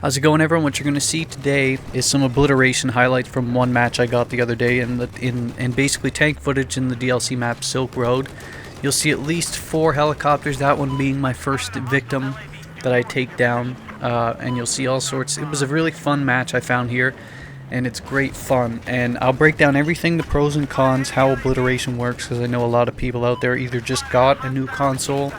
How's it going, everyone? What you're going to see today is some obliteration highlights from one match I got the other day in basically tank footage in the DLC map Silk Road. You'll see at least 4 helicopters, that one being my first victim that I take down, and you'll see all sorts. It was a really fun match I found here, and it's great fun. And I'll break down everything, the pros and cons, how obliteration works, because I know a lot of people out there either just got a new console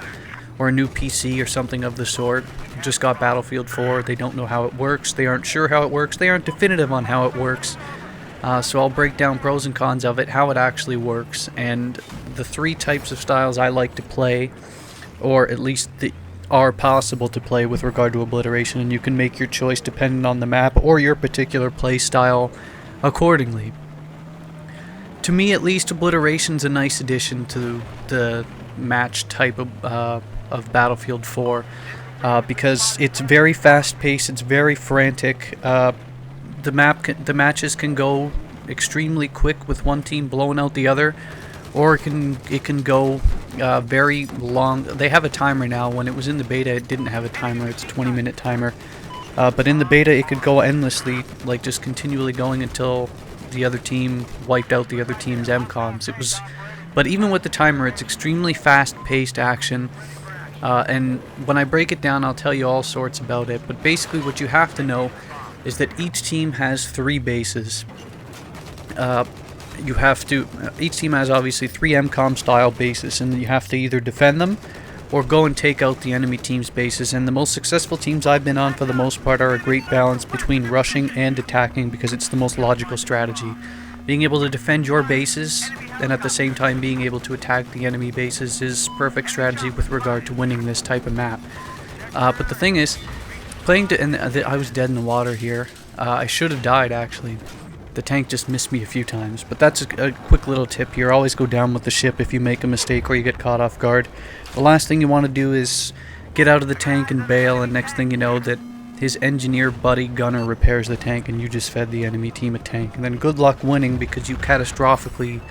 or a new PC or something of the sort, just got Battlefield 4, they don't know how it works, they aren't sure how it works, they aren't definitive on how it works. So I'll break down pros and cons of it, how it actually works, and the 3 types of styles I like to play, or at least are possible to play with regard to obliteration, and you can make your choice depending on the map or your particular play style accordingly. To me, at least, obliteration's a nice addition to the match type of Battlefield 4 because it's very fast-paced, it's very frantic. The matches can go extremely quick with one team blowing out the other, or it can go very long. They have a timer now. When it was in the beta, it didn't have a timer. It's a 20-minute timer. But in the beta, it could go endlessly, like just continually going until the other team wiped out the other team's MCOMs. But even with the timer, it's extremely fast-paced action. And when I break it down, I'll tell you all sorts about it. But basically, what you have to know is that each team has 3 bases. Each team has obviously 3 MCOM style bases, and you have to either defend them or go and take out the enemy team's bases. And the most successful teams I've been on, for the most part, are a great balance between rushing and attacking, because it's the most logical strategy. Being able to defend your bases and at the same time being able to attack the enemy bases is perfect strategy with regard to winning this type of map. But the thing is, I was dead in the water here. I should have died, actually. The tank just missed me a few times. But that's a quick little tip here. Always go down with the ship if you make a mistake or you get caught off guard. The last thing you want to do is get out of the tank and bail, and next thing you know, that his engineer buddy gunner repairs the tank and you just fed the enemy team a tank. And then good luck winning, because you catastrophically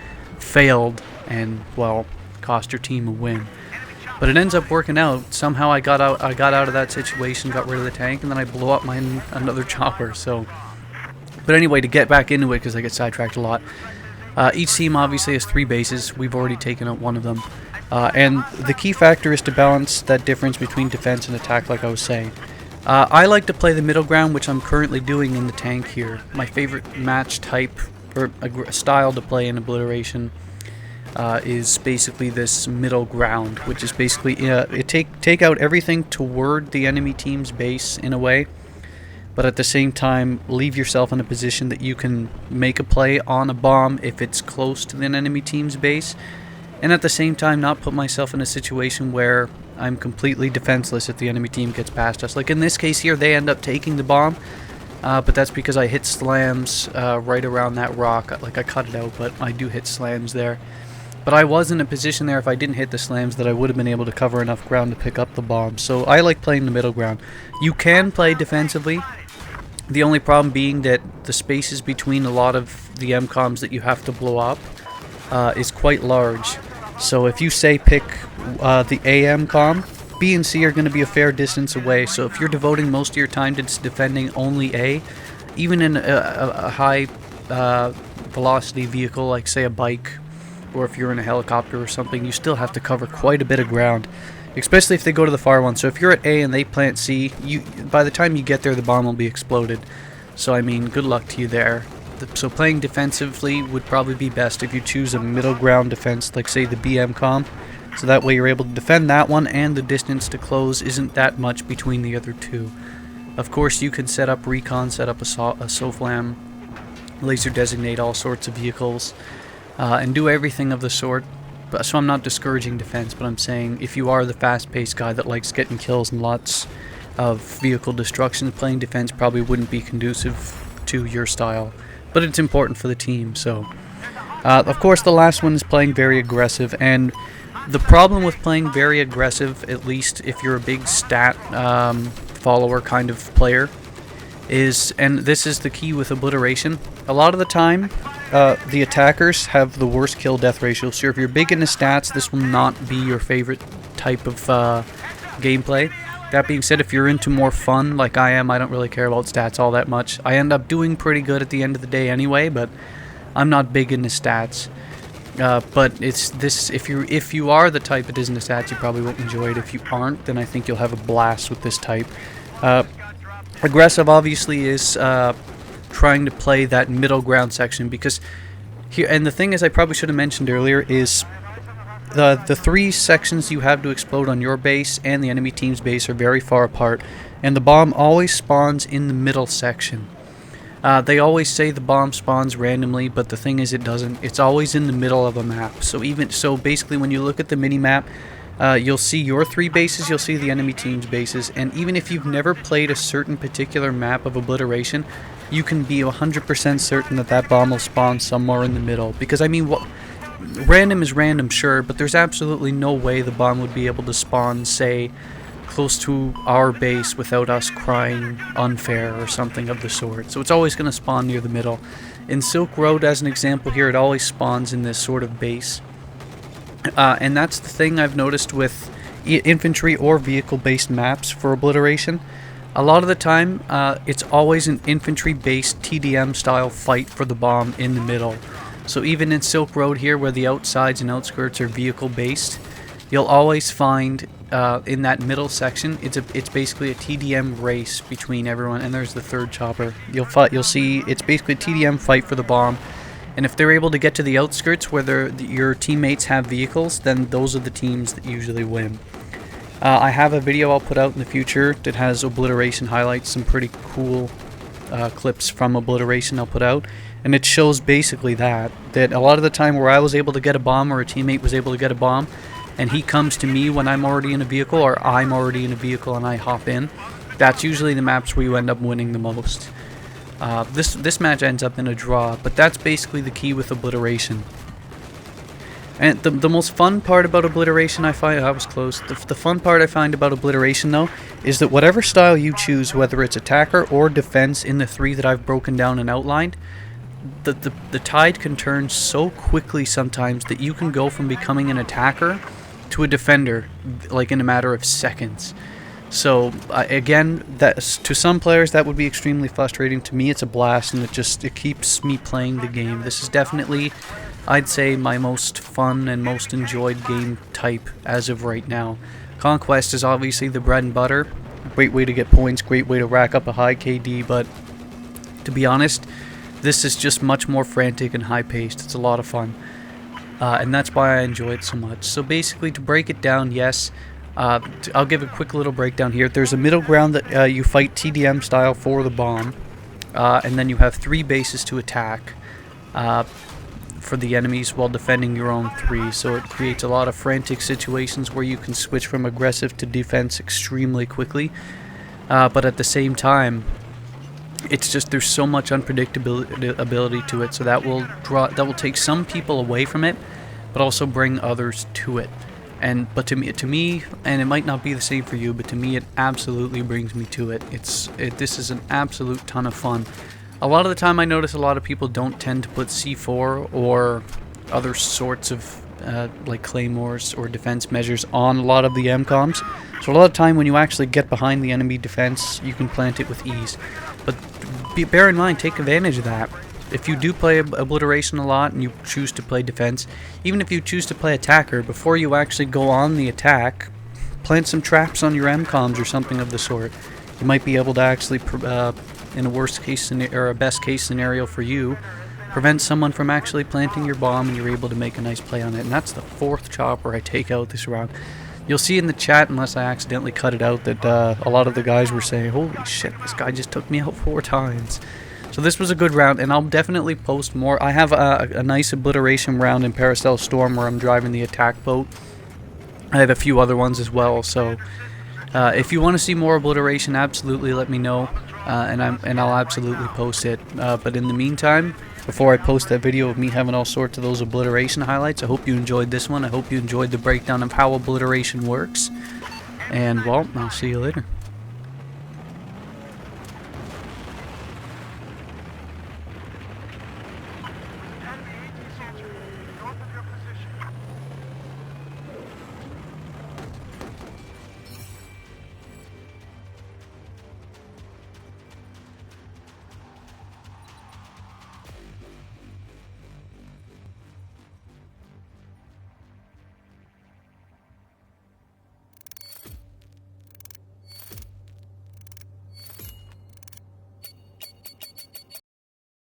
failed and, well, cost your team a win. But it ends up working out. Somehow I got out of that situation, got rid of the tank, and then I blew up another chopper. But anyway, to get back into it, because I get sidetracked a lot, each team obviously has 3 bases. We've already taken out one of them. And the key factor is to balance that difference between defense and attack, like I was saying. I like to play the middle ground, which I'm currently doing in the tank here. My favorite match type, or a style to play in obliteration, is basically this middle ground, which is basically take out everything toward the enemy team's base in a way, but at the same time leave yourself in a position that you can make a play on a bomb if it's close to the enemy team's base, and at the same time not put myself in a situation where I'm completely defenseless if the enemy team gets past us. Like in this case here, they end up taking the bomb, but that's because I hit slams right around that rock. Like, I cut it out, but I do hit slams there. But I was in a position there, if I didn't hit the slams, that I would have been able to cover enough ground to pick up the bomb. So I like playing the middle ground. You can play defensively, the only problem being that the spaces between a lot of the MCOMs that you have to blow up is quite large. So if you say pick the A MCOM, B and C are going to be a fair distance away. So if you're devoting most of your time to defending only A, even in a high velocity vehicle, like say a bike, or if you're in a helicopter or something, you still have to cover quite a bit of ground, especially if they go to the far one. So if you're at A and they plant C, by the time you get there, the bomb will be exploded. So I mean, good luck to you there. So playing defensively would probably be best if you choose a middle ground defense, like say the BM-COM. So that way you're able to defend that one, and the distance to close isn't that much between the other 2. Of course, you can set up recon, set up a SOFLAM, laser designate all sorts of vehicles, and do everything of the sort. So I'm not discouraging defense, but I'm saying if you are the fast-paced guy that likes getting kills and lots of vehicle destruction, playing defense probably wouldn't be conducive to your style. But it's important for the team. So of course the last one is playing very aggressive, and the problem with playing very aggressive, at least if you're a big stat follower kind of player, is, and this is the key with obliteration, a lot of the time the attackers have the worst kill death ratio. So if you're big into stats, this will not be your favorite type of gameplay. That being said, if you're into more fun like I am, I don't really care about stats all that much. I end up doing pretty good at the end of the day anyway, but I'm not big into stats. But it's this. If you are the type that is into stats, you probably won't enjoy it. If you aren't, then I think you'll have a blast with this type. Aggressive obviously is trying to play that middle ground section, because here, and the thing is, I probably should have mentioned earlier, is the three sections you have to explode on your base and the enemy team's base are very far apart, and the bomb always spawns in the middle section. They always say the bomb spawns randomly, but the thing is, it doesn't. It's always in the middle of a map. So basically, when you look at the mini map, you'll see your three bases, you'll see the enemy team's bases, and even if you've never played a certain particular map of Obliteration, you can be 100% certain that that bomb will spawn somewhere in the middle. Because I mean, random is random, sure, but there's absolutely no way the bomb would be able to spawn, say, close to our base without us crying unfair or something of the sort. So it's always going to spawn near the middle. In Silk Road, as an example here, it always spawns in this sort of base. And that's the thing I've noticed with infantry or vehicle-based maps for Obliteration. A lot of the time, it's always an infantry-based TDM-style fight for the bomb in the middle. So even in Silk Road here, where the outsides and outskirts are vehicle-based, you'll always find in that middle section, it's basically a TDM race between everyone. And there's the third chopper. You'll see it's basically a TDM fight for the bomb. And if they're able to get to the outskirts where your teammates have vehicles, then those are the teams that usually win. I have a video I'll put out in the future that has Obliteration highlights, some pretty cool clips from Obliteration I'll put out, and it shows basically that a lot of the time where I was able to get a bomb or a teammate was able to get a bomb, and he comes to me when I'm already in a vehicle, or I'm already in a vehicle and I hop in, that's usually the maps where you end up winning the most. This match ends up in a draw, but that's basically the key with Obliteration. And the most fun part about Obliteration, I find, I was close. The fun part I find about Obliteration, though, is that whatever style you choose, whether it's attacker or defense in the three that I've broken down and outlined, the tide can turn so quickly sometimes that you can go from becoming an attacker to a defender, like in a matter of seconds. So again, to some players that would be extremely frustrating. To me, it's a blast, and it keeps me playing the game. This is definitely, I'd say, my most fun and most enjoyed game type as of right now. Conquest is obviously the bread and butter. Great way to get points, great way to rack up a high KD, but to be honest, this is just much more frantic and high-paced. It's a lot of fun, and that's why I enjoy it so much. So basically, to break it down, yes, I'll give a quick little breakdown here. There's a middle ground that you fight TDM style for the bomb, and then you have three bases to attack for the enemies while defending your own three. So it creates a lot of frantic situations where you can switch from aggressive to defense extremely quickly, but at the same time, it's just there's so much unpredictability to it. So that will take some people away from it, but also bring others to it. But to me, and it might not be the same for you, but to me it absolutely brings me to it. This is an absolute ton of fun. A lot of the time I notice a lot of people don't tend to put C4 or other sorts of like claymores or defense measures on a lot of the MCOMs. So a lot of time when you actually get behind the enemy defense, you can plant it with ease. But bear in mind, take advantage of that. If you do play Obliteration a lot and you choose to play defense, even if you choose to play attacker, before you actually go on the attack, plant some traps on your MCOMs or something of the sort. You might be able to actually, in a worst case scenario or a best case scenario for you, prevent someone from actually planting your bomb, and you're able to make a nice play on it. And that's the fourth chopper I take out this round. You'll see in the chat, unless I accidentally cut it out, that a lot of the guys were saying, "Holy shit, this guy just took me out 4 times." So this was a good round, and I'll definitely post more. I have a nice Obliteration round in Paracel Storm where I'm driving the attack boat. I have a few other ones as well, so if you want to see more Obliteration, absolutely let me know, and I'll absolutely post it. But in the meantime, before I post that video of me having all sorts of those Obliteration highlights, I hope you enjoyed this one. I hope you enjoyed the breakdown of how Obliteration works, and well, I'll see you later.